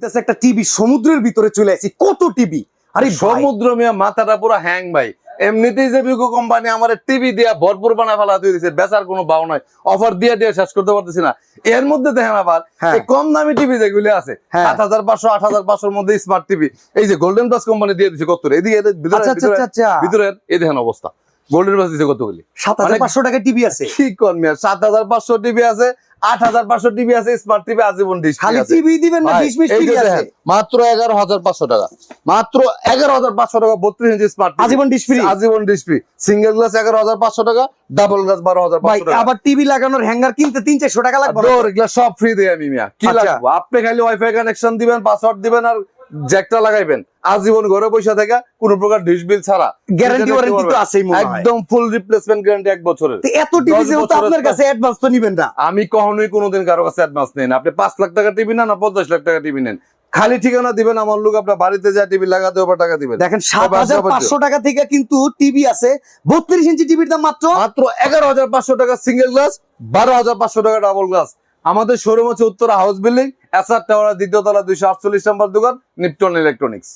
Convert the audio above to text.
দেখতেছে একটা টিভি সমুদ্রের ভিতরে চলে আসি, কত টিভি! আরে সমুদ্র মিয়া মাথাটা পুরো হ্যাং ভাই। এমনিতেই যে ভিগো কোম্পানি আমার টিভি দিয়া ভরপুর বানা ফেলা দিয়ে দিচ্ছে, বেচার কোনো বাও নাই, অফার দিয়ে শেষ করতে পারতেছি না। এর মধ্যে দেখেন আবার এই কম দামি টিভি যেগুলি আছে ৭৫০০ ৮৫০০ মধ্যে স্মার্ট টিভি, এই যে গোল্ডেন প্লাস কোম্পানি দিয়ে দিচ্ছে কত, এদিকে ভিতরে এই দেখেন অবস্থা, গোল্ডেন প্লাস দিচ্ছে কতগুলি ৭৫০০ টাকা টিভি আছে। কি কোন মিয়া, ৭৫০০ টিভি আছে, ৮৫০০ টিভি আছে, স্মার্ট টিভি আজীবন ডিশ খালি টিভি দিবেন না, ডিশ মিশ টিভি আছে মাত্র ১১৫০০ টাকা, মাত্র ১১৫০০ টাকা ৩২ ইঞ্চি স্মার্ট আজীবন ডিশ ফ্রি, আজীবন ডিশ ফ্রি, সিঙ্গেল গ্লাস ১১৫০০ টাকা, ডাবল গ্লাস ১২৫০০ টাকা। আবার টিভি লাগানোর হ্যাঙ্গার কিনতে ৩-৪০০ টাকা লাগবে, এগুলা সব ফ্রি দেই আমি মিয়া, কি লাগবে? আপনি খালি ওয়াইফাই কানেকশন দিবেন, পাসওয়ার্ড দিবেন আর জ্যাকটা লাগাইবেন, আজীবন ঘরে পয়সা থেকে কোনো প্রকার ডিশ বিল ছাড়া, গ্যারান্টি ওয়ারেন্টি তো আছেই মনে হয়, একদম ফুল রিপ্লেসমেন্ট গ্যারান্টি ১ বছরের। এত টিভি যেহেতু আপনার কাছে অ্যাডভান্স তো নিবেন না। আমি কখনোই কোনোদিন কারো কাছে অ্যাডভান্স নেই না। আপনি ৫ লাখ টাকা টিভি নেন না ৫০ লাখ টাকা টিভি নেন, খালি ঠিকানা দিবেন, আমার লোক আপনার বাড়িতে যায় টিভি লাগাতে হবে, টাকা দিবেন। দেখেন ৭৫০০ টাকা থেকে কিন্তু টিভি আছে, ৩২ ইঞ্চি টিভির দাম মাত্র ১১৫০০ টাকা সিঙ্গেল গ্লাস, ১২৫০০ টাকা ডাবল গ্লাস। আমাদের শোরুম হচ্ছে Uttara house building, SR tower ২য় তলা ২৪৮ নম্বর দোকান, নিপটন ইলেকট্রনিক্স।